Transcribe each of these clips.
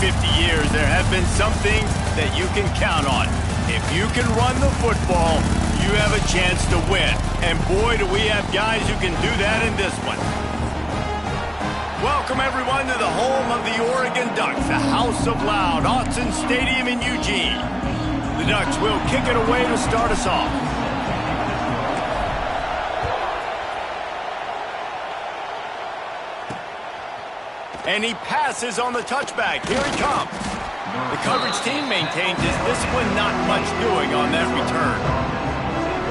50 years, there have been some things that you can count on. If you can run the football, you have a chance to win. And boy, do we have guys who can do that in this one. Welcome, everyone, to the home of the Oregon Ducks, the House of Loud, Autzen Stadium in Eugene. The Ducks will kick it away to start us off. And he passes on the touchback. Here he comes. The coverage team maintains his discipline, not much doing on that return.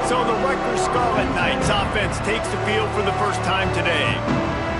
So the Rutgers Scarlet Knights offense takes the field for the first time today.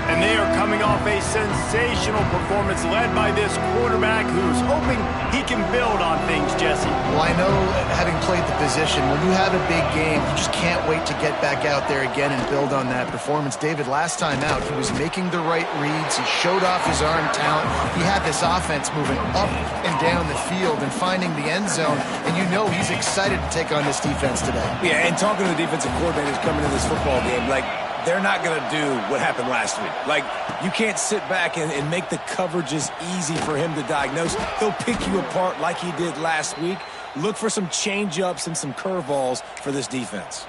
And they are coming off a sensational performance led by this quarterback who's hoping he can build on things, Jesse. Well, I know, having played the position, when you have a big game, you just can't wait to get back out there again and build on that performance. David, last time out, he was making the right reads. He showed off his arm talent. He had this offense moving up and down the field and finding the end zone. And you know he's excited to take on this defense today. Yeah, and talking to the defensive coordinators coming into this football game, like, they're not going to do what happened last week. Like, you can't sit back and make the coverages easy for him to diagnose. He'll pick you apart like he did last week. Look for some change-ups and some curveballs for this defense.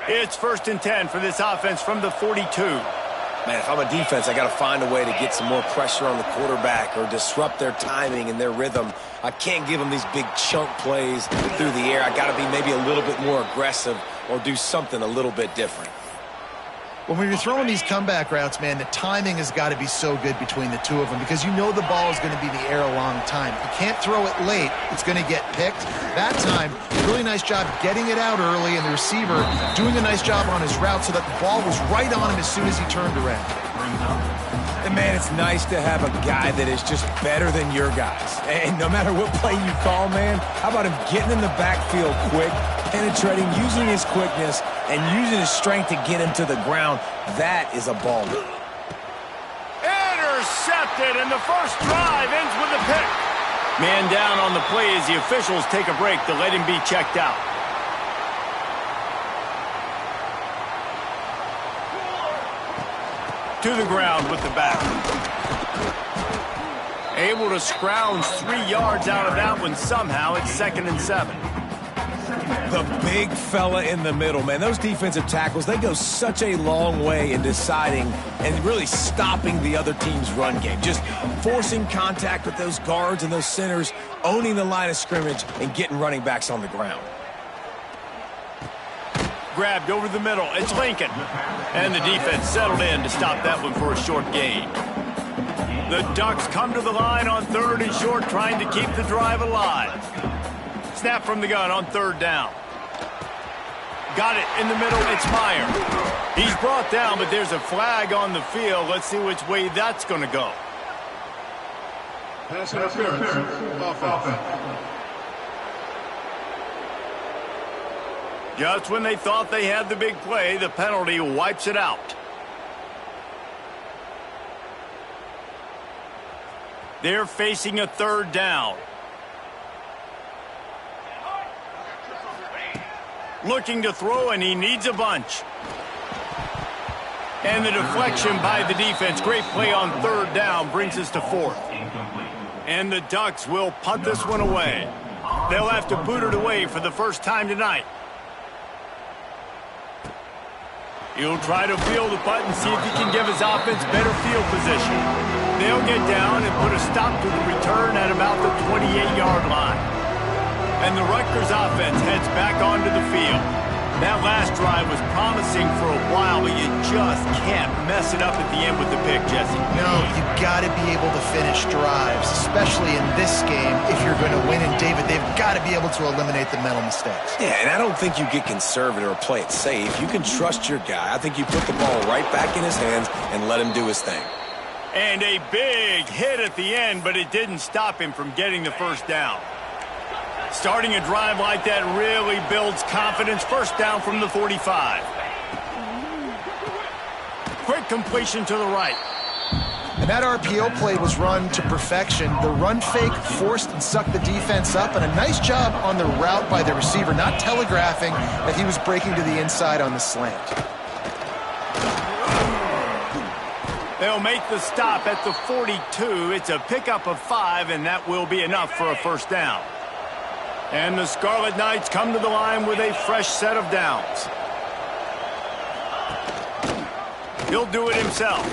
It's 1st and 10 for this offense from the 42. Man, if I'm a defense, I got to find a way to get some more pressure on the quarterback or disrupt their timing and their rhythm. I can't give them these big chunk plays through the air. I got to be maybe a little bit more aggressive or do something a little bit different. When you're throwing these comeback routes, man, the timing has got to be so good between the two of them because you know the ball is going to be in the air a long time. You can't throw it late. It's going to get picked. That time, really nice job getting it out early, and the receiver doing a nice job on his route so that the ball was right on him as soon as he turned around. And, man, it's nice to have a guy that is just better than your guys. And no matter what play you call, man, how about him getting in the backfield quick, penetrating, using his quickness, and using his strength to get him to the ground? That is a baller. Intercepted, and the first drive ends with a pick. Man down on the play as the officials take a break to let him be checked out. To the ground with the back. Able to scrounge 3 yards out of that one somehow. It's 2nd and 7. The big fella in the middle, man. Those defensive tackles, they go such a long way in deciding and really stopping the other team's run game. Just forcing contact with those guards and those centers, owning the line of scrimmage, and getting running backs on the ground. Grabbed over the middle. It's Lincoln. And the defense settled in to stop that one for a short gain. The Ducks come to the line on 3rd and short, trying to keep the drive alive. Snap from the gun on 3rd down. Got it in the middle. It's Meyer. He's brought down, but there's a flag on the field. Let's see which way that's going to go. Pass interference. Offense. Just when they thought they had the big play, the penalty wipes it out. They're facing a 3rd down. Looking to throw, and he needs a bunch. And the deflection by the defense. Great play on 3rd down brings us to 4th. And the Ducks will punt this one away. They'll have to boot it away for the first time tonight. He'll try to field the punt and see if he can give his offense better field position. They'll get down and put a stop to the return at about the 28-yard line. And the Rutgers offense heads back onto the field. That last drive was promising for a while, but you just can't mess it up at the end with the pick, Jesse. No, you've got to be able to finish drives, especially in this game if you're going to win. And, David, they've got to be able to eliminate the mental mistakes. Yeah, and I don't think you get conservative or play it safe. You can trust your guy. I think you put the ball right back in his hands and let him do his thing. And a big hit at the end, but it didn't stop him from getting the first down. Starting a drive like that really builds confidence. First down from the 45. Quick completion to the right. And that RPO play was run to perfection. The run fake forced and sucked the defense up, and a nice job on the route by the receiver, not telegraphing that he was breaking to the inside on the slant. They'll make the stop at the 42. It's a pickup of 5, and that will be enough for a first down. And the Scarlet Knights come to the line with a fresh set of downs. He'll do it himself.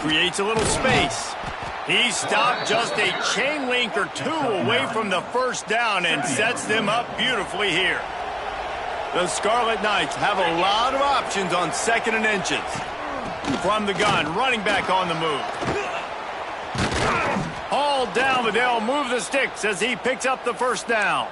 Creates a little space. He stopped just a chain link or 2 away from the first down and sets them up beautifully here. The Scarlet Knights have a lot of options on 2nd and inches. From the gun, running back on the move. Hauled down, but they'll move the sticks as he picks up the first down.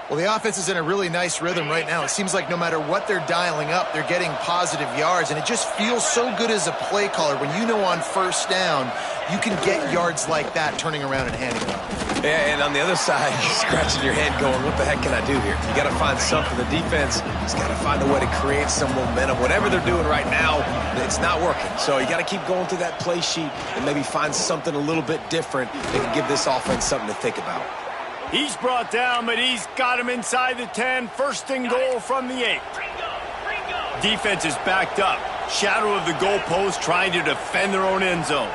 Well, the offense is in a really nice rhythm right now. It seems like no matter what they're dialing up, they're getting positive yards, and it just feels so good as a play caller when you know on first down you can get yards like that turning around and handing it off. Yeah, and on the other side, you're scratching your head going, what the heck can I do here? You got to find something. The defense has got to find a way to create some momentum. Whatever they're doing right now, it's not working. So you got to keep going through that play sheet and maybe find something a little bit different that can give this offense something to think about. He's brought down, but he's got him inside the 10. First and goal from the 8. Defense is backed up. Shadow of the goalpost trying to defend their own end zone.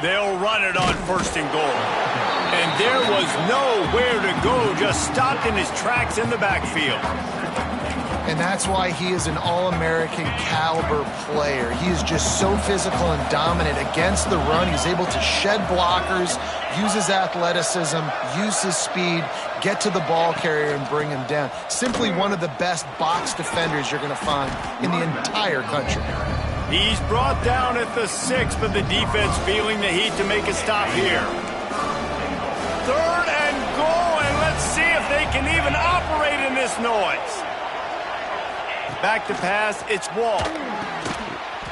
They'll run it on first and goal. And there was nowhere to go, just stopped in his tracks in the backfield. And that's why he is an All-American caliber player. He is just so physical and dominant against the run. He's able to shed blockers, use his athleticism, use his speed, get to the ball carrier and bring him down. Simply one of the best box defenders you're going to find in the entire country. He's brought down at the 6, but the defense feeling the heat to make a stop here. 3rd and goal, and let's see if they can even operate in this noise. Back to pass, it's Wall.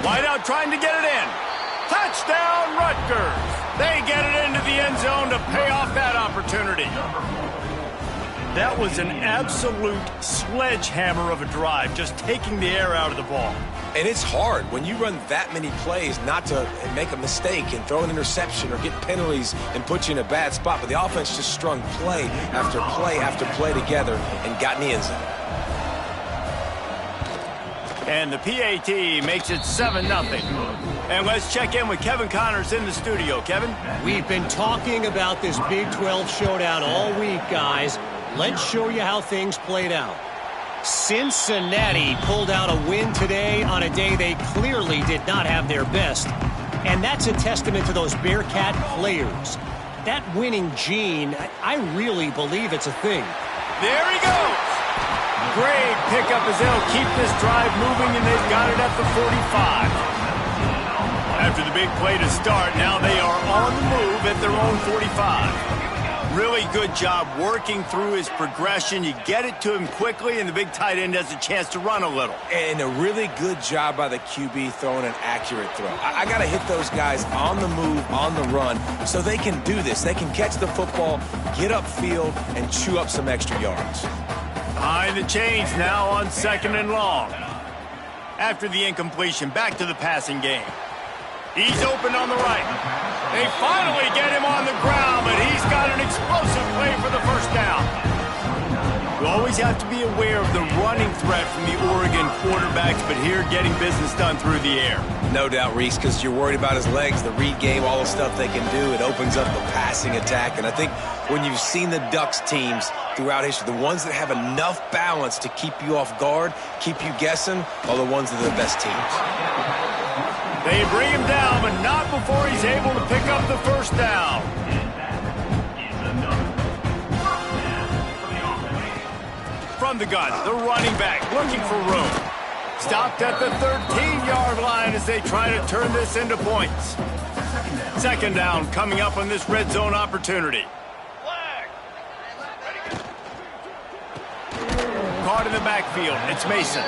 Wide out trying to get it in. Touchdown, Rutgers. They get it into the end zone to pay off that opportunity. That was an absolute sledgehammer of a drive, just taking the air out of the ball. And it's hard when you run that many plays not to make a mistake and throw an interception or get penalties and put you in a bad spot. But the offense just strung play after play after play together and got in the end zone. And the PAT makes it 7-0. And let's check in with Kevin Connors in the studio. Kevin? We've been talking about this Big 12 showdown all week, guys. Let's show you how things played out. Cincinnati pulled out a win today on a day they clearly did not have their best. And that's a testament to those Bearcat players. That winning gene, I really believe it's a thing. There he goes. Great pickup as they'll keep this drive moving, and they've got it at the 45. After the big play to start, now they are on the move at their own 45. Really good job working through his progression. You get it to him quickly, and the big tight end has a chance to run a little. And a really good job by the QB throwing an accurate throw. I got to hit those guys on the move, on the run, so they can do this. They can catch the football, get upfield, and chew up some extra yards. Behind the chains now on 2nd and long. After the incompletion, back to the passing game. He's open on the right. They finally get him on the ground, but he's got an explosive play for the first down. You always have to be aware of the running threat from the Oregon quarterbacks, but here getting business done through the air. No doubt, Reese, because you're worried about his legs, the read game, all the stuff they can do. It opens up the passing attack. And I think when you've seen the Ducks teams throughout history, the ones that have enough balance to keep you off guard, keep you guessing, are the ones that are the best teams. They bring him down, but not before he's able to pick up the first down. From the gun, the running back looking for room. Stopped at the 13-yard line as they try to turn this into points. 2nd down coming up on this red zone opportunity. Caught in the backfield, it's Mason.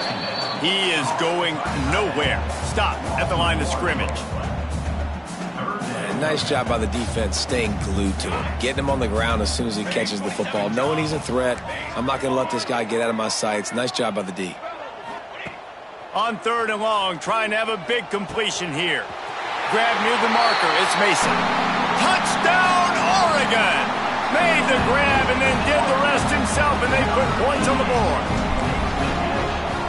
He is going nowhere. Stop at the line of scrimmage. And nice job by the defense staying glued to him. Getting him on the ground as soon as he catches the football. Knowing he's a threat, I'm not going to let this guy get out of my sights. Nice job by the D. On 3rd and long, trying to have a big completion here. Grab near the marker, it's Mason. Touchdown, Oregon! Made the grab and then did the rest himself, and they put points on the board.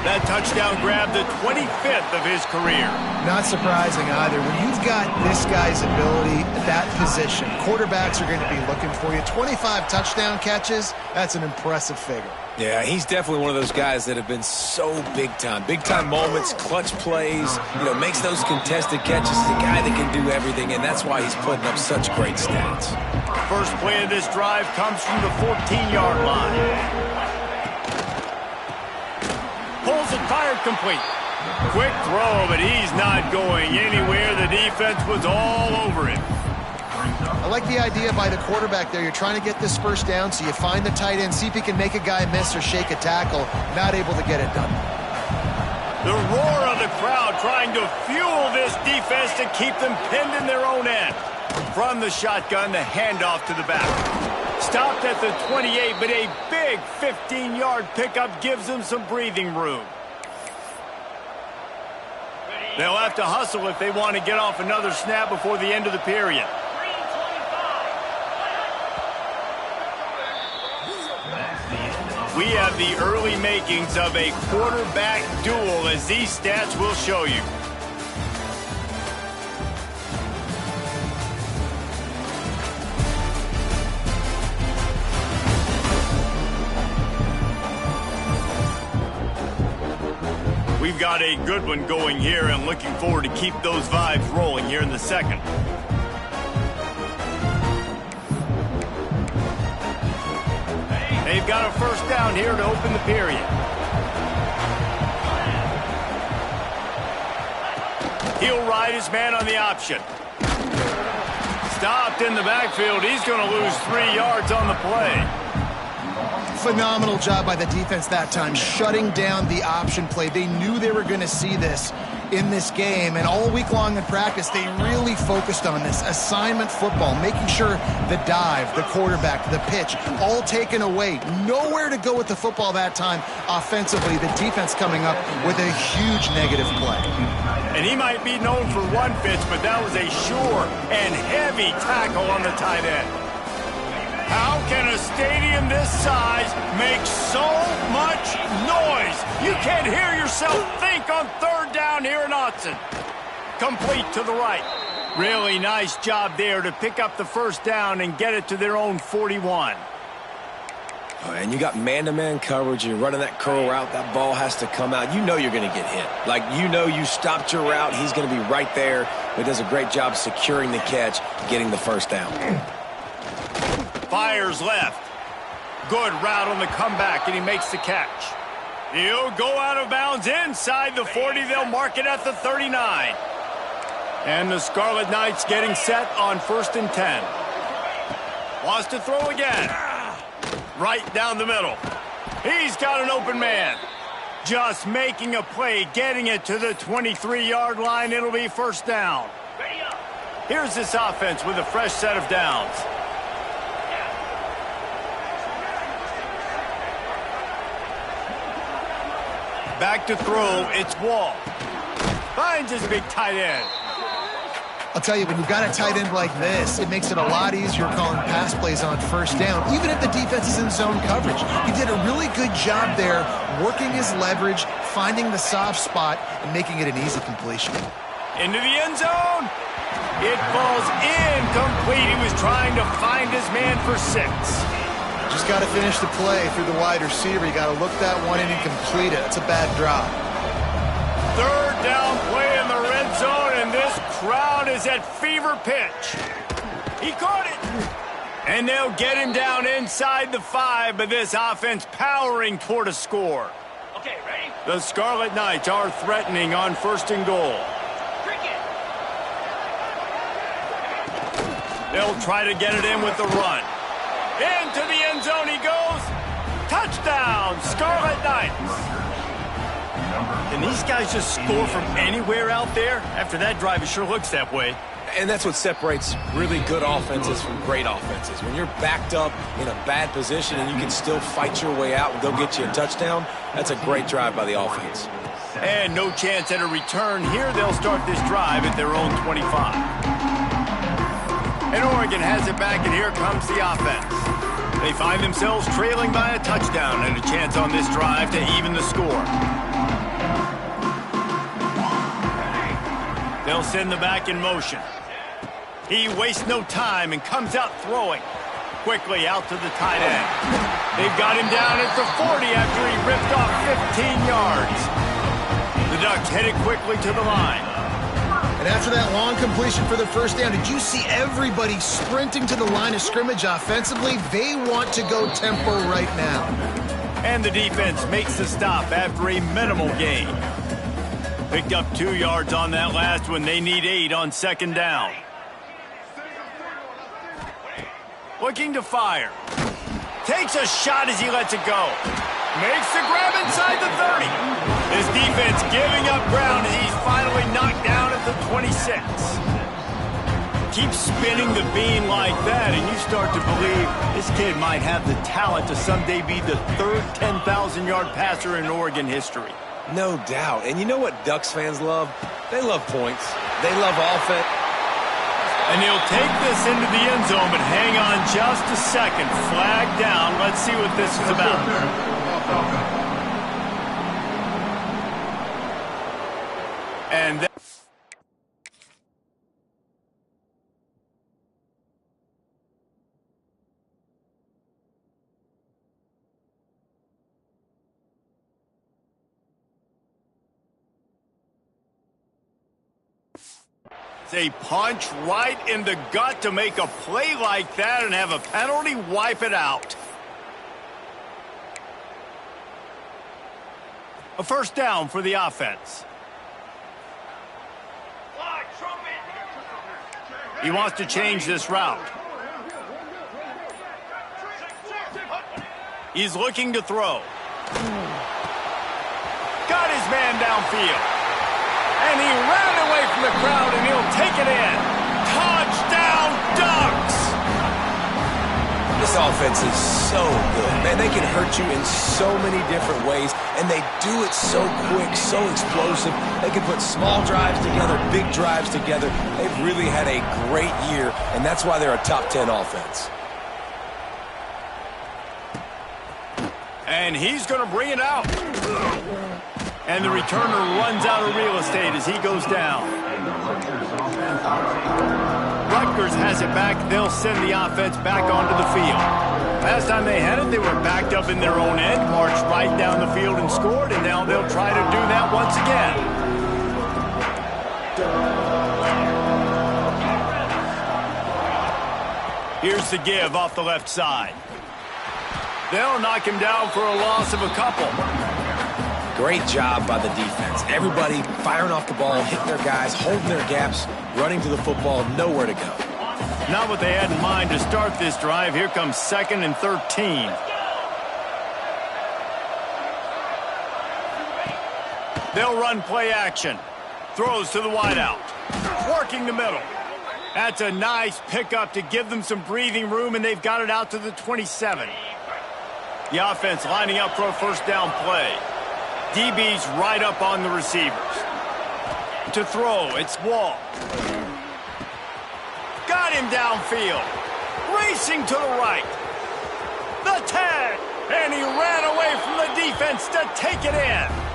That touchdown grabbed the 25th of his career. Not surprising either. When you've got this guy's ability at that position, quarterbacks are going to be looking for you. 25 touchdown catches, that's an impressive figure. Yeah, he's definitely one of those guys that have been so big time. Big time moments, clutch plays, makes those contested catches. He's a guy that can do everything, and that's why he's putting up such great stats. First play of this drive comes from the 14-yard line. Pulls it, fired complete. Quick throw, but he's not going anywhere. The defense was all over him. I like the idea by the quarterback there. You're trying to get this first down, so you find the tight end, see if he can make a guy miss or shake a tackle. Not able to get it done. The roar of the crowd trying to fuel this defense to keep them pinned in their own end. From the shotgun, the handoff to the back. Stopped at the 28, but a big 15-yard pickup gives them some breathing room. They'll have to hustle if they want to get off another snap before the end of the period. We have the early makings of a quarterback duel, as these stats will show you. We've got a good one going here, and looking forward to keep those vibes rolling here in the second. They've got a first down here to open the period. He'll ride his man on the option. Stopped in the backfield. He's going to lose 3 yards on the play. Phenomenal job by the defense that time, shutting down the option play. They knew they were going to see this in this game, and all week long in practice, they really focused on this assignment football, making sure the dive, the quarterback, the pitch, all taken away. Nowhere to go with the football that time offensively. The defense coming up with a huge negative play. And he might be known for one pitch, but that was a sure and heavy tackle on the tight end. How can a stadium this size make so much noise? You can't hear yourself think on third down here in Autzen. Complete to the right. Really nice job there to pick up the first down and get it to their own 41. And you got man-to-man coverage, and you're running that curl route. That ball has to come out. You know you're going to get hit. Like, you stopped your route. He's going to be right there. He does a great job securing the catch, getting the first down. Fires left. Good route on the comeback, and he makes the catch. He'll go out of bounds inside the 40. They'll mark it at the 39. And the Scarlet Knights getting set on 1st and 10. Wants to throw again. Right down the middle. He's got an open man. Just making a play, getting it to the 23-yard line. It'll be first down. Here's this offense with a fresh set of downs. Back to throw, it's Wall. Finds his big tight end. I'll tell you, when you've got a tight end like this, it makes it a lot easier calling pass plays on first down, even if the defense is in zone coverage. He did a really good job there, working his leverage, finding the soft spot, and making it an easy completion. Into the end zone. It falls incomplete. He was trying to find his man for 6. Just got to finish the play through the wide receiver. You got to look that one in and complete it. It's a bad drop. Third down play in the red zone, and this crowd is at fever pitch. He caught it. And they'll get him down inside the 5, but this offense powering toward a score. Okay, ready? The Scarlet Knights are threatening on 1st and goal. They'll try to get it in with the run. Into the end zone he goes. Touchdown, Scarlet Knights. Can these guys just score from anywhere out there? After that drive, it sure looks that way. And that's what separates really good offenses from great offenses. When you're backed up in a bad position and you can still fight your way out and go get you a touchdown, that's a great drive by the offense. And no chance at a return here. They'll start this drive at their own 25. And Oregon has it back, and here comes the offense. They find themselves trailing by a touchdown and a chance on this drive to even the score. They'll send the back in motion. He wastes no time and comes out throwing. Quickly out to the tight end. They've got him down at the 40 after he ripped off 15 yards. The Ducks headed quickly to the line. And after that long completion for the first down, did you see everybody sprinting to the line of scrimmage offensively? They want to go tempo right now. And the defense makes the stop after a minimal gain. Picked up 2 yards on that last one. They need 8 on second down. Looking to fire. Takes a shot as he lets it go. Makes the grab inside the 30. His defense giving up ground as he's finally knocked down at the 26. Keep spinning the bean like that, and you start to believe this kid might have the talent to someday be the third 10,000-yard passer in Oregon history. No doubt. And you know what Ducks fans love? They love points. They love offense. And he'll take this into the end zone, but hang on just a second. Flag down. Let's see what this is about. And then they punch right in the gut to make a play like that and have a penalty wipe it out. A first down for the offense. He wants to change this route. He's looking to throw. Got his man downfield. And he ran away from the crowd, and he'll take it in. Touchdown, Ducks! This offense is so good. Man, they can hurt you in so many different ways, and they do it so quick, so explosive. They can put small drives together, big drives together. They've really had a great year, and that's why they're a top 10 offense. And he's going to bring it out. And the returner runs out of real estate as he goes down. Rutgers has it back. They'll send the offense back onto the field. Last time they had it, they were backed up in their own end, marched right down the field and scored, and now they'll try to do that once again. Here's the give off the left side. They'll knock him down for a loss of a couple. Great job by the defense. Everybody firing off the ball, hitting their guys, holding their gaps, running to the football, nowhere to go. Not what they had in mind to start this drive. Here comes 2nd and 13. They'll run play action. Throws to the wideout. Working the middle. That's a nice pickup to give them some breathing room, and they've got it out to the 27. The offense lining up for a first down play. DB's right up on the receivers. To throw, it's Wall. Got him downfield. Racing to the right. The 10. And he ran away from the defense to take it in.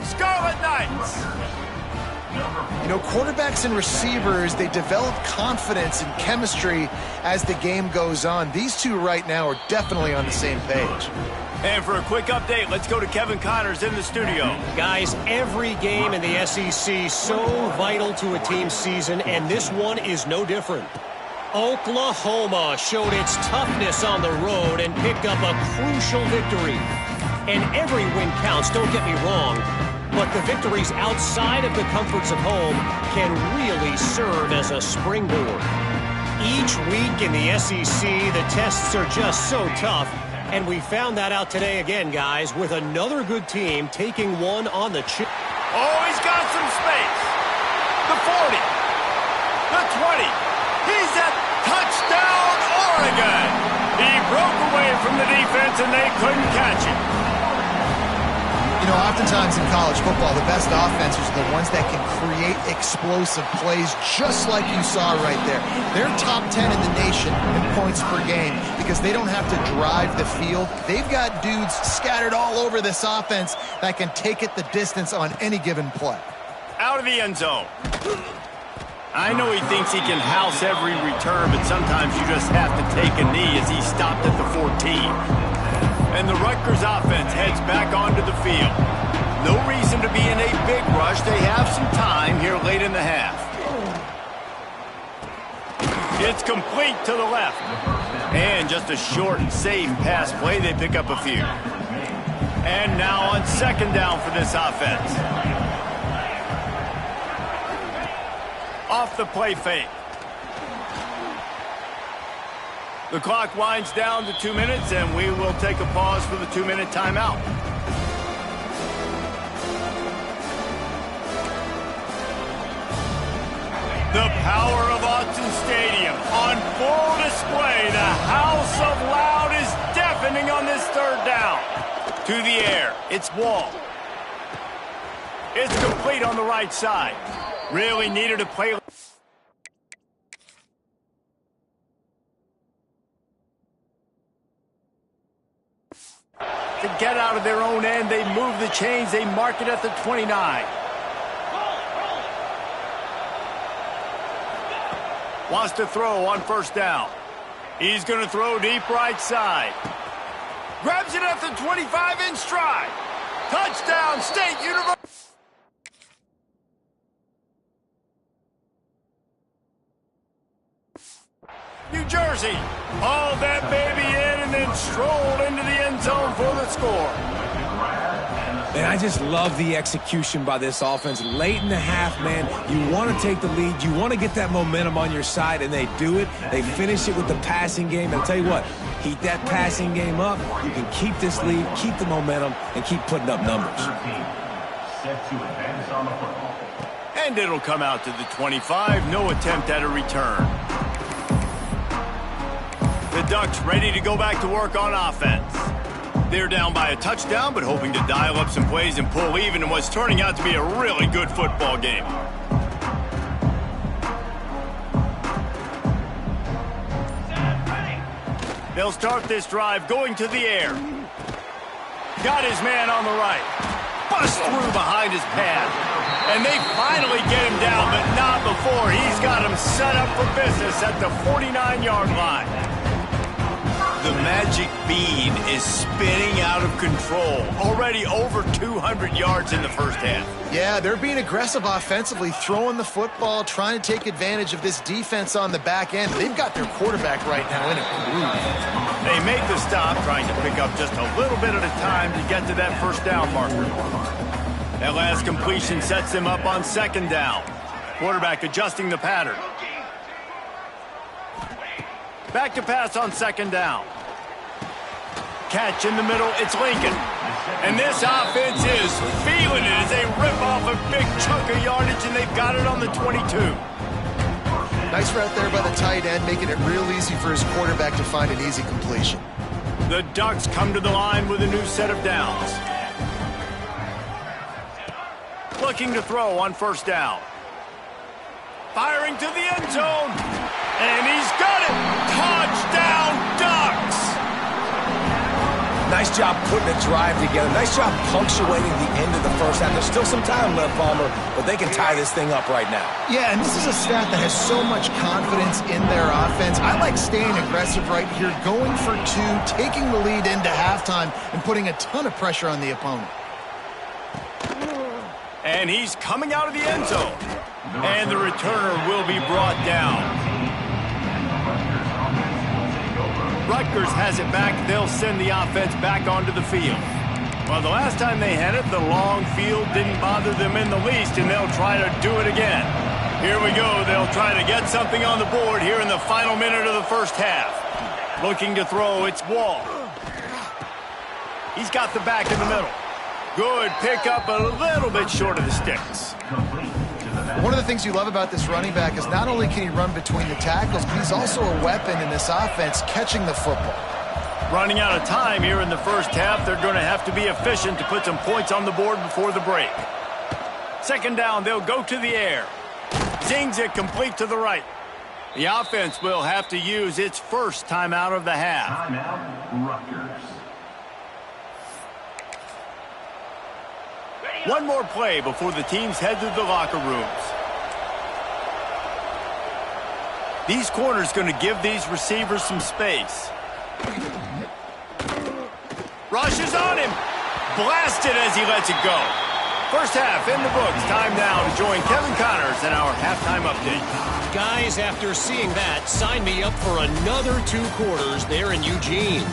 Scarlet Knights. You know, quarterbacks and receivers, they develop confidence and chemistry as the game goes on. These two right now are definitely on the same page. And for a quick update, let's go to Kevin Connors in the studio. Guys, every game in the SEC so vital to a team's season, and this one is no different. Oklahoma showed its toughness on the road and picked up a crucial victory. And every win counts, don't get me wrong, but the victories outside of the comforts of home can really serve as a springboard. Each week in the SEC, the tests are just so tough, and we found that out today again, guys, with another good team taking one on the chin. Oh, he's got some space. The 40. The 20. He's at touchdown, Oregon. He broke away from the defense, and they couldn't catch him. You You know, oftentimes in college football, the best offenses are the ones that can create explosive plays, just like you saw right there. They're top 10 in the nation in points per game because they don't have to drive the field. They've got dudes scattered all over this offense that can take it the distance on any given play. Out of the end zone. I know he thinks he can house every return, but sometimes you just have to take a knee as he stopped at the 14. And the Rutgers offense heads back onto the field. No reason to be in a big rush. They have some time here late in the half. It's complete to the left. And just a short and safe pass play. They pick up a few. And now on second down for this offense. Off the play fake. The clock winds down to 2 minutes, and we will take a pause for the 2-minute timeout. The power of Autzen Stadium on full display. The house of loud is deafening on this third down. To the air, it's Wall. It's complete on the right side. Really needed a play. To get out of their own end, they move the chains. They mark it at the 29. Wants to throw on first down. He's going to throw deep right side. Grabs it at the 25 in stride. Touchdown, State University. New Jersey hauled that baby in and then strolled into the end zone for the score. And I just love the execution by this offense. Late in the half, man, you want to take the lead. You want to get that momentum on your side, and they do it. They finish it with the passing game. And I'll tell you what, heat that passing game up. You can keep this lead, keep the momentum, and keep putting up numbers. And it'll come out to the 25. No attempt at a return. The Ducks ready to go back to work on offense. They're down by a touchdown, but hoping to dial up some plays and pull even in what's turning out to be a really good football game. They'll start this drive going to the air. Got his man on the right. Bust through behind his pad. And they finally get him down, but not before. He's got him set up for business at the 49-yard line. The magic bean is spinning out of control. Already over 200 yards in the first half. Yeah, they're being aggressive offensively, throwing the football, trying to take advantage of this defense on the back end. They've got their quarterback right now in a groove. They make the stop, trying to pick up just a little bit at a time to get to that first down marker. That last completion sets them up on second down. Quarterback adjusting the pattern. Back to pass on second down. Catch in the middle, it's Lincoln. And this offense is feeling it as they rip off a big chunk of yardage, and they've got it on the 22. Nice route there by the tight end, making it real easy for his quarterback to find an easy completion. The Ducks come to the line with a new set of downs. Looking to throw on first down. Firing to the end zone. And he's got it. Touchdown, Ducks. Nice job putting a drive together. Nice job punctuating the end of the first half. There's still some time left, Palmer, but they can tie this thing up right now. Yeah, and this is a staff that has so much confidence in their offense. I like staying aggressive right here, going for two, taking the lead into halftime, and putting a ton of pressure on the opponent. And he's coming out of the end zone. And the returner will be brought down. Rutgers has it back. They'll send the offense back onto the field. Well, the last time they had it, the long field didn't bother them in the least, and they'll try to do it again. Here we go. They'll try to get something on the board here in the final minute of the first half. Looking to throw, it's Wall. He's got the back in the middle. Good pickup, a little bit short of the sticks. One of the things you love about this running back is not only can he run between the tackles, but he's also a weapon in this offense catching the football. Running out of time here in the first half, they're going to have to be efficient to put some points on the board before the break. Second down, they'll go to the air. Zings it complete to the right. The offense will have to use its first timeout of the half. Timeout, Rutgers. One more play before the teams head to the locker rooms. These corners going to give these receivers some space. Rushes on him. Blasted as he lets it go. First half in the books. Time now to join Kevin Connors in our halftime update. Guys, after seeing that, sign me up for another 2 quarters there in Eugene.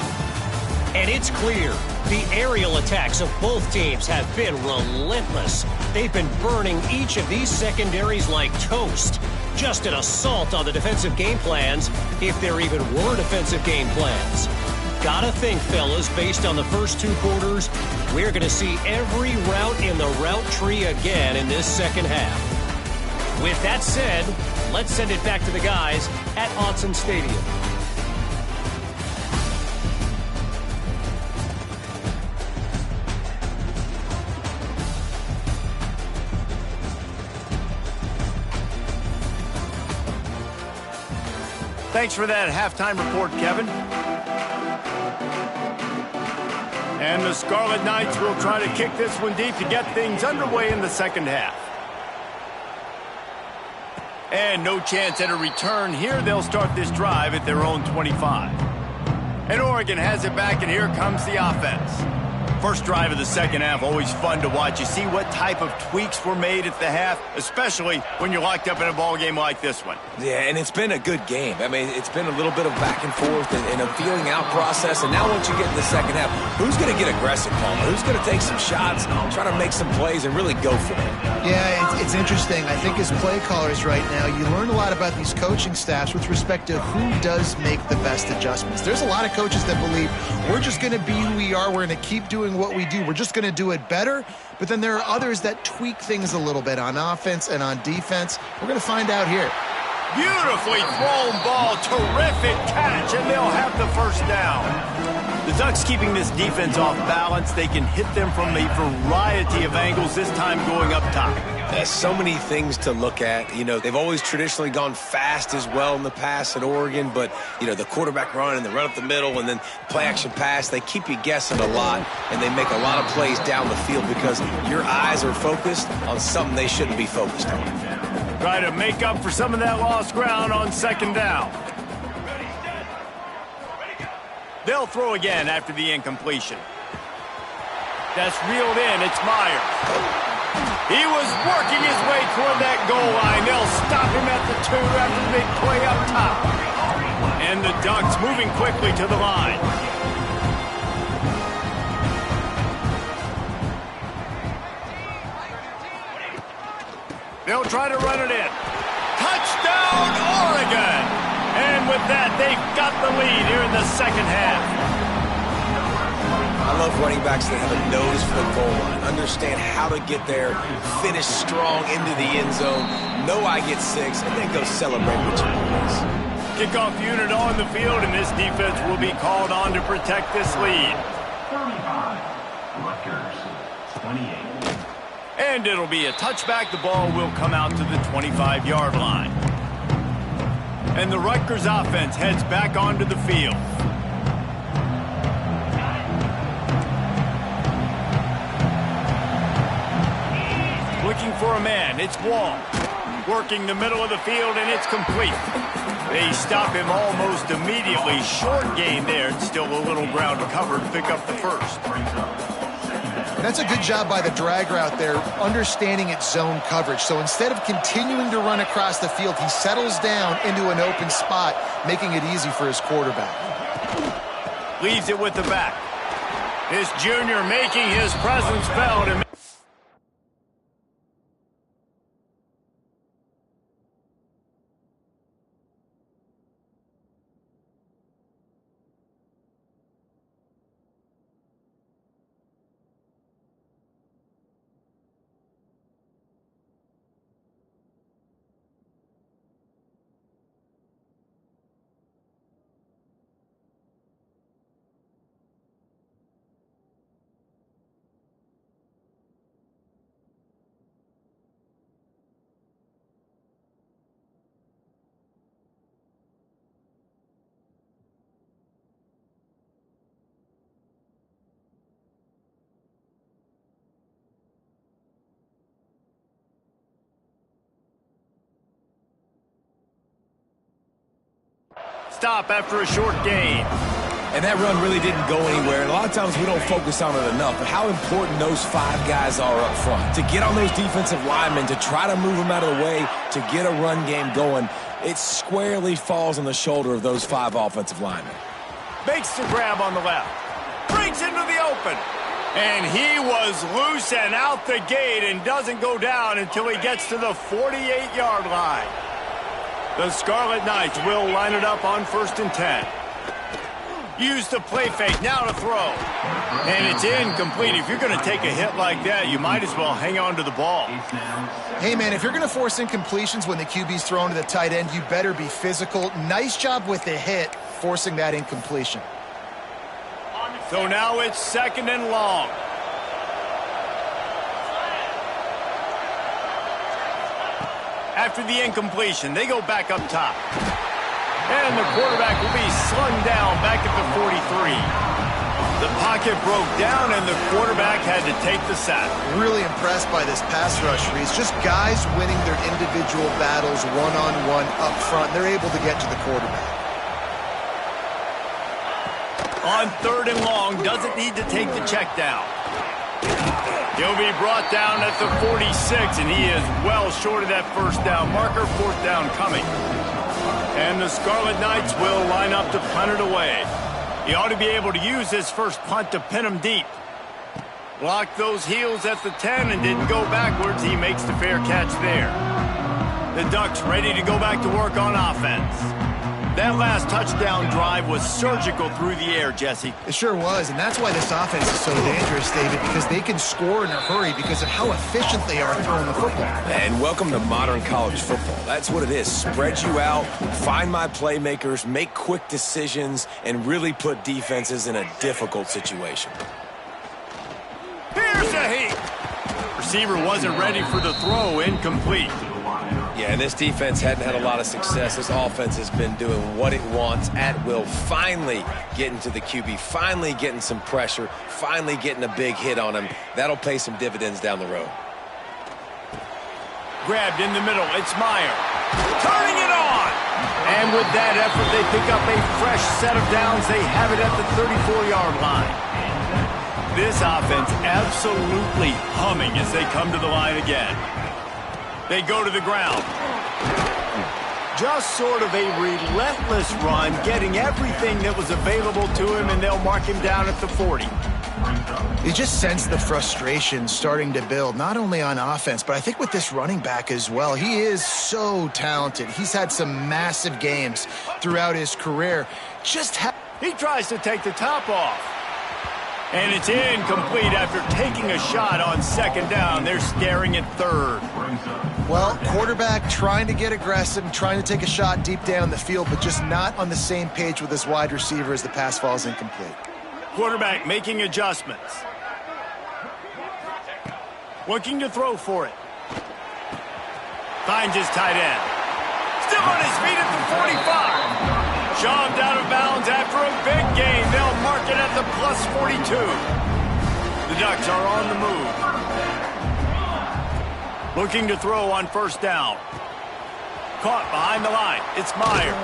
And it's clear, the aerial attacks of both teams have been relentless. They've been burning each of these secondaries like toast. Just an assault on the defensive game plans, if there even were defensive game plans. Gotta think, fellas, based on the first 2 quarters, we're going to see every route in the route tree again in this second half. With that said, let's send it back to the guys at Autzen Stadium. Thanks for that halftime report, Kevin. And the Scarlet Knights will try to kick this one deep to get things underway in the second half. And no chance at a return here. They'll start this drive at their own 25. And Oregon has it back, and here comes the offense. First drive of the second half, always fun to watch. You see what type of tweaks were made at the half, especially when you're locked up in a ball game like this one. Yeah, and it's been a good game. I mean, it's been a little bit of back and forth and a feeling out process. And now once you get in the second half, who's going to get aggressive, Paul? Who's going to take some shots, try to make some plays, and really go for it? Yeah, it's interesting. I think as play callers right now, you learn a lot about these coaching staffs with respect to who does make the best adjustments. There's a lot of coaches that believe we're just going to be who we are. We're going to keep doing what we do. We're just going to do it better. But then there are others that tweak things a little bit on offense and on defense. We're going to find out here. Beautifully thrown ball. Terrific catch, and they'll have the first down. The Ducks keeping this defense off balance. They can hit them from a variety of angles, this time going up top. There's so many things to look at. You know, they've always traditionally gone fast as well in the past at Oregon, but, you know, the quarterback run and the run up the middle and then play action pass, they keep you guessing a lot, and they make a lot of plays down the field because your eyes are focused on something they shouldn't be focused on. Try to make up for some of that lost ground on second down. They'll throw again after the incompletion. That's reeled in. It's Myers. He was working his way toward that goal line. They'll stop him at the 2 after the big play up top. And the Ducks moving quickly to the line. They'll try to run it in. Touchdown, Oregon! And with that, they've got the lead here in the second half. I love running backs that have a nose for the goal line, understand how to get there, finish strong into the end zone, know I get 6, and then go celebrate with your boys. Kickoff unit on the field, and this defense will be called on to protect this lead. 35, Rutgers, 28. And it'll be a touchback. The ball will come out to the 25-yard line. And the Rutgers offense heads back onto the field. Looking for a man. It's Wall. Working the middle of the field, and it's complete. They stop him almost immediately. Short gain there. It's still a little ground covered to pick up the first. That's a good job by the drag route there, understanding its zone coverage. So instead of continuing to run across the field, he settles down into an open spot, making it easy for his quarterback. Leaves it with the back. This junior making his presence felt. And stop after a short gain. And that run really didn't go anywhere. And a lot of times we don't focus on it enough, but how important those 5 guys are up front. To get on those defensive linemen, to try to move them out of the way, to get a run game going, it squarely falls on the shoulder of those 5 offensive linemen. Makes the grab on the left. Brings into the open. And he was loose and out the gate and doesn't go down until he gets to the 48-yard line. The Scarlet Knights will line it up on 1st and 10. Use the play fake, now to throw. And it's incomplete. If you're going to take a hit like that, you might as well hang on to the ball. Hey, man, if you're going to force incompletions when the QB's thrown to the tight end, you better be physical. Nice job with the hit, forcing that incompletion. So now it's 2nd and long. After the incompletion, they go back up top. And the quarterback will be slung down back at the 43. The pocket broke down, and the quarterback had to take the sack. Really impressed by this pass rush, Reese. Just guys winning their individual battles one-on-one up front. They're able to get to the quarterback. On 3rd and long, doesn't need to take the check down. He'll be brought down at the 46, and he is well short of that 1st down marker. 4th down coming. And the Scarlet Knights will line up to punt it away. He ought to be able to use his first punt to pin him deep. Blocked those heels at the 10 and didn't go backwards. He makes the fair catch there. The Ducks ready to go back to work on offense. That last touchdown drive was surgical through the air, Jesse. It sure was, and that's why this offense is so dangerous, David, because they can score in a hurry because of how efficient they are throwing the football. And welcome to modern college football. That's what it is. Spread you out, find my playmakers, make quick decisions, and really put defenses in a difficult situation. Here's a heat. Receiver wasn't ready for the throw, incomplete. Yeah, and this defense hadn't had a lot of success. This offense has been doing what it wants at will. Finally getting to the QB, finally getting some pressure, finally getting a big hit on him. That'll pay some dividends down the road. Grabbed in the middle, it's Meyer. Turning it on! And with that effort, they pick up a fresh set of downs. They have it at the 34-yard line. This offense absolutely humming as they come to the line again. They go to the ground. Just sort of a relentless run, getting everything that was available to him, and they'll mark him down at the 40. You just sense the frustration starting to build, not only on offense, but I think with this running back as well. He is so talented. He's had some massive games throughout his career. He tries to take the top off. And it's incomplete after taking a shot on 2nd down. They're staring at 3rd. Well, quarterback trying to get aggressive, trying to take a shot deep down the field, but just not on the same page with his wide receiver as the pass falls incomplete. Quarterback making adjustments. Looking to throw for it. Finds his tight end. Still on his feet at the 45. Shoved out of bounds after a big gain. They'll mark it at the plus 42. The Ducks are on the move. Looking to throw on 1st down. Caught behind the line. It's Myers.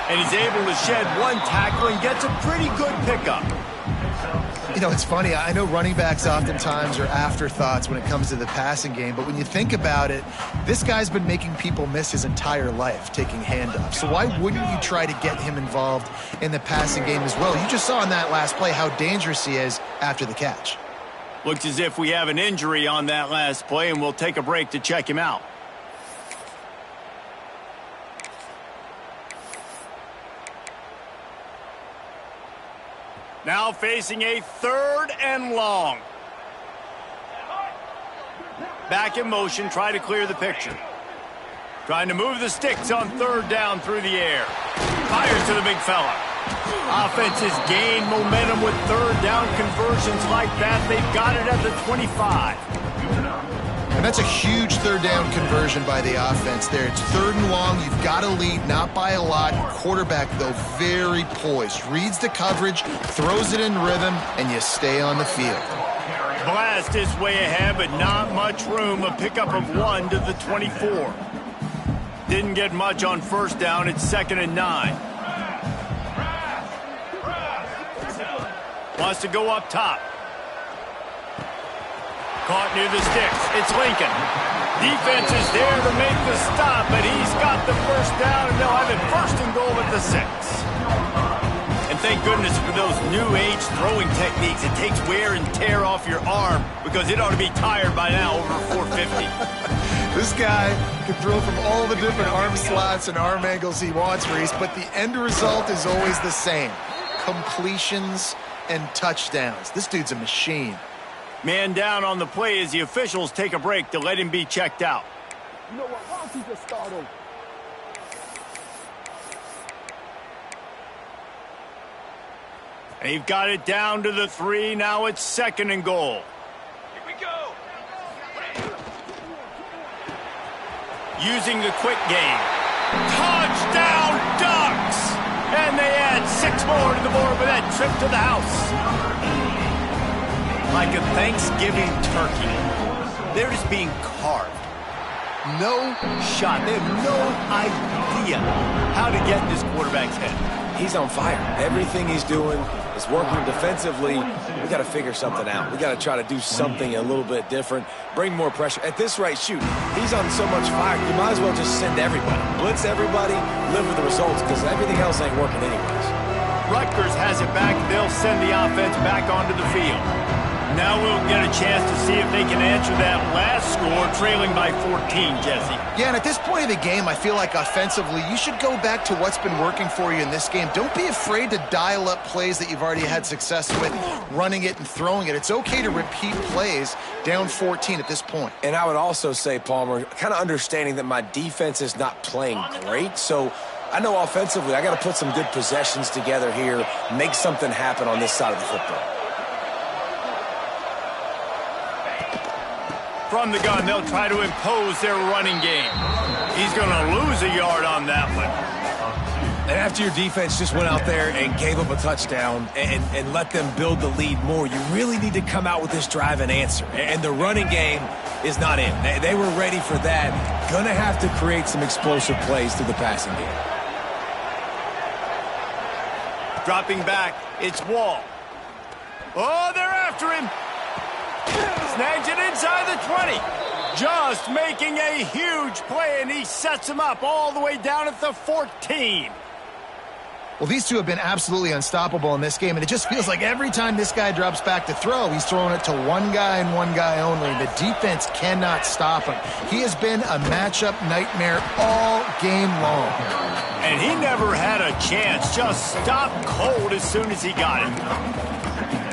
And he's able to shed one tackle and gets a pretty good pickup. You know, it's funny. I know running backs oftentimes are afterthoughts when it comes to the passing game, but when you think about it, this guy's been making people miss his entire life taking handoffs. So why wouldn't you try to get him involved in the passing game as well? You just saw in that last play how dangerous he is after the catch. Looks as if we have an injury on that last play, and we'll take a break to check him out. Now facing a 3rd and long. Back in motion, try to clear the picture. Trying to move the sticks on 3rd down through the air. Fires to the big fella. Offense has gained momentum with 3rd down conversions like that. They've got it at the 25. And that's a huge 3rd down conversion by the offense there. It's 3rd and long. You've got to lead, not by a lot. Quarterback, though, very poised. Reads the coverage, throws it in rhythm, and you stay on the field. Blast his way ahead, but not much room. A pickup of 1 to the 24. Didn't get much on 1st down. It's 2nd and 9. Wants to go up top. Caught near the sticks. It's Lincoln. Defense is there to make the stop, but he's got the first down, and they'll have it first and goal at the 6. And thank goodness for those new age throwing techniques. It takes wear and tear off your arm because it ought to be tired by now over 450. This guy can throw from all the different arm slots and arm angles he wants, Reese, but the end result is always the same. Completions and touchdowns. This dude's a machine. Man down on the play as the officials take a break to let him be checked out. You know what? Why don't you just start over? They've got it down to the 3. Now it's 2nd and goal. Here we go. Using the quick game. Touchdown, Ducks! And they add 6 more to the board with that trip to the house. Like a Thanksgiving turkey. They're just being carved. No shot. They have no idea how to get in this quarterback's head. He's on fire. Everything he's doing is working defensively. We got to figure something out. We got to try to do something a little bit different. Bring more pressure. At this rate, shoot, he's on so much fire. You might as well just send everybody. Blitz everybody, live with the results, because everything else ain't working anyways. Rutgers has it back. They'll send the offense back onto the field. Now we'll get a chance to see if they can answer that last score, trailing by 14, Jesse. Yeah, and at this point of the game, I feel like offensively, you should go back to what's been working for you in this game. Don't be afraid to dial up plays that you've already had success with, running it and throwing it. It's okay to repeat plays down 14 at this point. And I would also say, Palmer, kind of understanding that my defense is not playing great, so I know offensively I got to put some good possessions together here, make something happen on this side of the football. From the gun, they'll try to impose their running game. He's going to lose a yard on that one. And after your defense just went out there and gave up a touchdown and let them build the lead more, you really need to come out with this drive and answer. And the running game is not in. They were ready for that. Going to have to create some explosive plays through the passing game. Dropping back, it's Wall. Oh, they're after him. Snags it inside the 20. Just making a huge play, and he sets him up all the way down at the 14. Well, these two have been absolutely unstoppable in this game, and it just feels like every time this guy drops back to throw, he's throwing it to one guy and one guy only. The defense cannot stop him. He has been a matchup nightmare all game long. And he never had a chance. Just stopped cold as soon as he got it.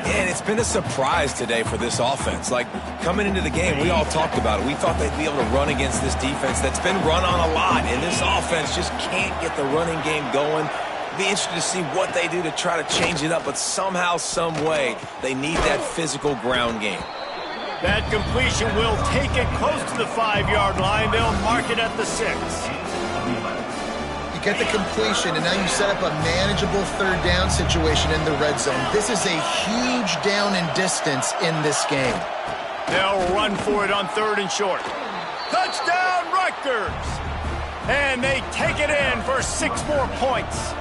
And it's been a surprise today for this offense. Like, coming into the game, we all talked about it. We thought they'd be able to run against this defense that's been run on a lot, and this offense just can't get the running game going. Be interested to see what they do to try to change it up, but somehow, some way, they need that physical ground game. That completion will take it close to the 5-yard line. They'll mark it at the 6. Get the completion, and now you set up a manageable third down situation in the red zone. This is a huge down in distance in this game. They'll run for it on 3rd and short. Touchdown, Rutgers! And they take it in for 6 more points.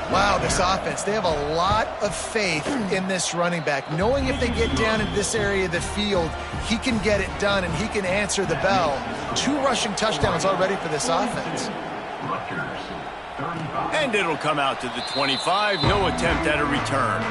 Wow, this offense, they have a lot of faith in this running back, knowing if they get down in this area of the field, he can get it done and he can answer the bell. 2 rushing touchdowns already for this offense. And it'll come out to the 25. No attempt at a return.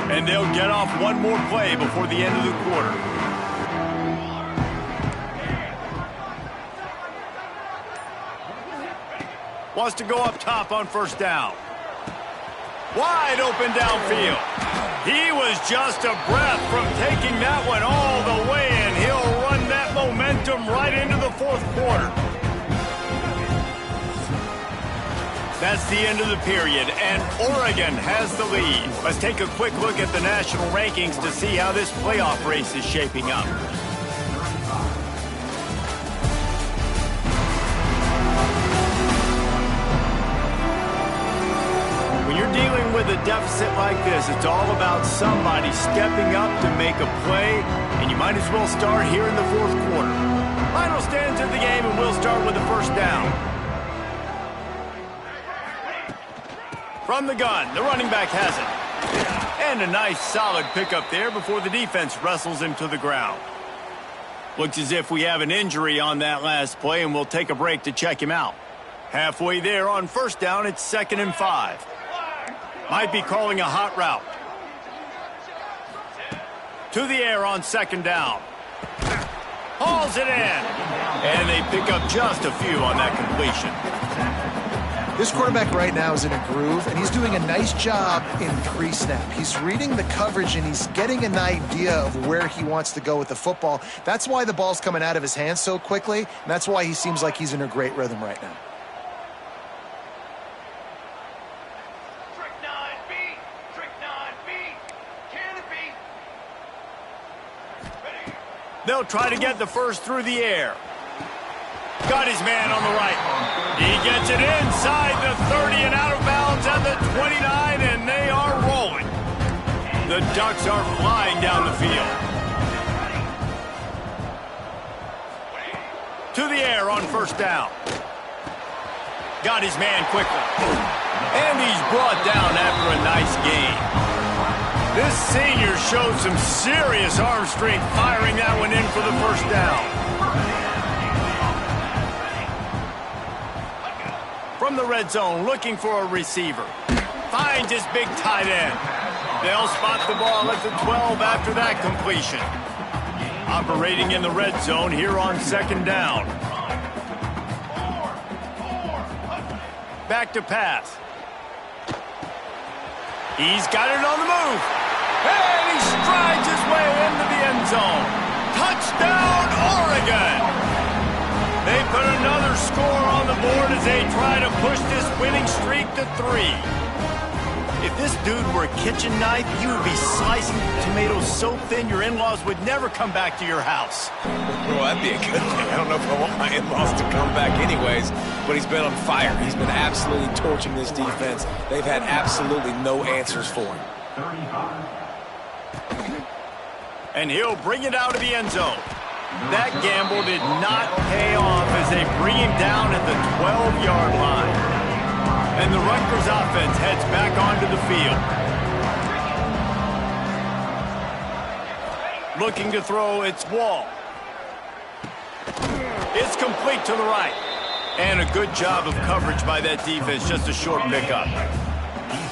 And they'll get off one more play before the end of the quarter. Wants to go up top on 1st down. Wide open downfield. He was just a breath from taking that one all the way, and he'll run that momentum right into the 4th quarter. That's the end of the period, and Oregon has the lead. Let's take a quick look at the national rankings to see how this playoff race is shaping up. dealing with a deficit like this, it's all about somebody stepping up to make a play, and you might as well start here in the fourth quarter. Final stands of the game, and we'll start with the first down. From the gun, the running back has it. And a nice solid pickup there before the defense wrestles him to the ground. Looks as if we have an injury on that last play, and we'll take a break to check him out. Halfway there on first down, it's 2nd and 5. Might be calling a hot route. To the air on 2nd down. Hauls it in. And they pick up just a few on that completion. This quarterback right now is in a groove, and he's doing a nice job in pre-snap. He's reading the coverage, and he's getting an idea of where he wants to go with the football. That's why the ball's coming out of his hands so quickly, and that's why he seems like he's in a great rhythm right now. They'll try to get the first through the air. Got his man on the right. He gets it inside the 30 and out of bounds at the 29, and they are rolling. The Ducks are flying down the field. To the air on first down. Got his man quickly. And he's brought down after a nice gain. This senior showed some serious arm strength firing that one in for the first down. From the red zone, looking for a receiver. Finds his big tight end. They'll spot the ball at the 12 after that completion. Operating in the red zone here on 2nd down. Back to pass. He's got it on the move. And he strides his way into the end zone. Touchdown, Oregon! They put another score on the board as they try to push this winning streak to 3. If this dude were a kitchen knife, you would be slicing tomatoes so thin your in-laws would never come back to your house. Well, that'd be a good thing. I don't know if I want my in-laws to come back anyways, but he's been on fire. He's been absolutely torching this defense. They've had absolutely no answers for him. And he'll bring it out of the end zone. That gamble did not pay off as they bring him down at the 12-yard line. And the Rutgers offense heads back onto the field. Looking to throw, it's Wall. It's complete to the right. And a good job of coverage by that defense, just a short pickup.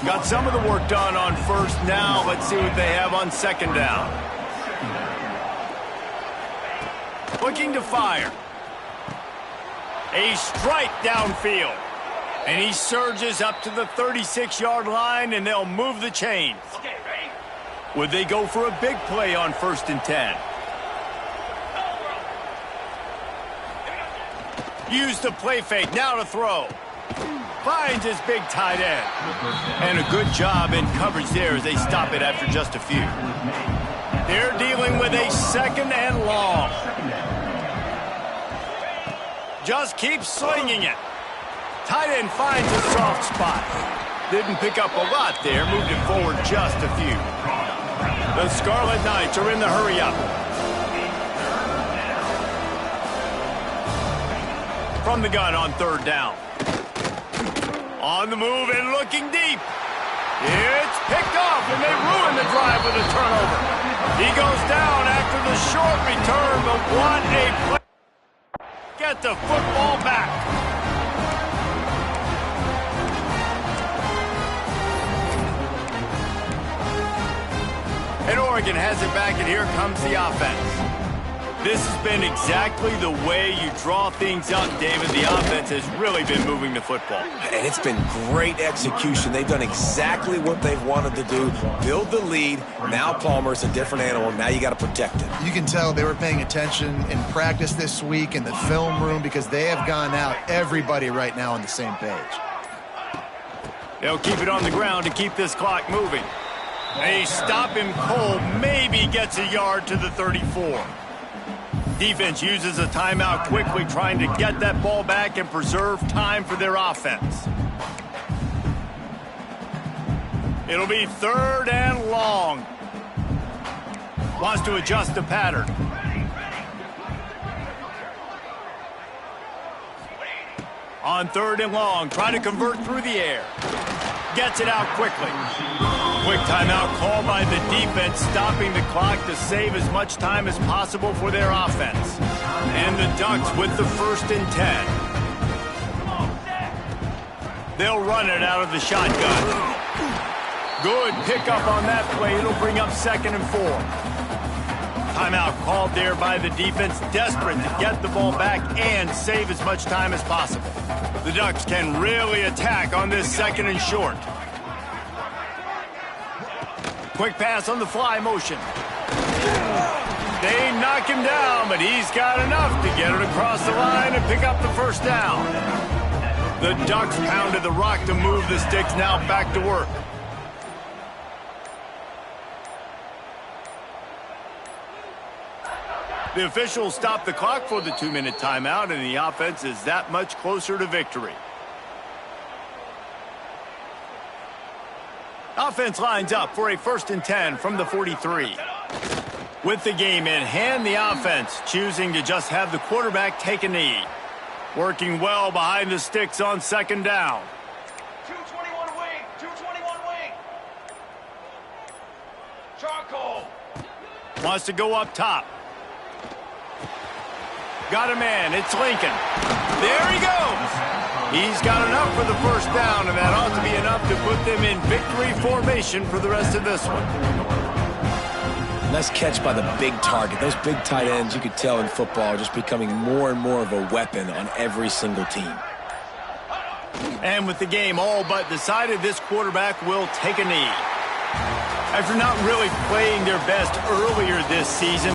Got some of the work done on first. Now let's see what they have on 2nd down. Looking to fire. A strike downfield. And he surges up to the 36-yard line, and they'll move the chains. Would they go for a big play on 1st and 10? Use the play fake, now to throw. Finds his big tight end. And a good job in coverage there as they stop it after just a few. They're dealing with a 2nd and long. Just keep slinging it. Tight end finds a soft spot. Didn't pick up a lot there, moved it forward just a few. The Scarlet Knights are in the hurry-up. From the gun on 3rd down. On the move and looking deep. It's picked off, and they ruin the drive with a turnover. He goes down after the short return, but what a play. Get the football back. And Oregon has it back, and here comes the offense. This has been exactly the way you draw things up, David. The offense has really been moving the football. And it's been great execution. They've done exactly what they've wanted to do. Build the lead. Now Palmer's a different animal. Now you got to protect it. You can tell they were paying attention in practice this week in the film room because they have gone out, everybody right now on the same page. They'll keep it on the ground to keep this clock moving. They stop him cold, maybe gets a yard to the 34. Defense uses a timeout quickly, trying to get that ball back and preserve time for their offense. It'll be 3rd and long. Wants to adjust the pattern. On 3rd and long, trying to convert through the air. Gets it out quickly. Quick timeout called by the defense, stopping the clock to save as much time as possible for their offense. And the Ducks with the 1st and 10. They'll run it out of the shotgun. Good pickup on that play. It'll bring up 2nd and 4. Timeout called there by the defense, desperate to get the ball back and save as much time as possible. The Ducks can really attack on this 2nd and short. Quick pass on the fly motion. They knock him down, but he's got enough to get it across the line and pick up the 1st down. The Ducks pounded the rock to move the sticks, now back to work. The officials stopped the clock for the 2-minute timeout, and the offense is that much closer to victory. Offense lines up for a 1st and 10 from the 43. With the game in hand, the offense choosing to just have the quarterback take a knee. Working well behind the sticks on 2nd down. 221 wing, 221 wing. Charcoal. Wants to go up top. Got a man. It's Lincoln. There he goes. He's got enough for the 1st down, and that ought to be enough to put them in victory formation for the rest of this one. Nice catch by the big target. Those big tight ends, you could tell in football, are just becoming more and more of a weapon on every single team. And with the game all but decided, this quarterback will take a knee. After not really playing their best earlier this season,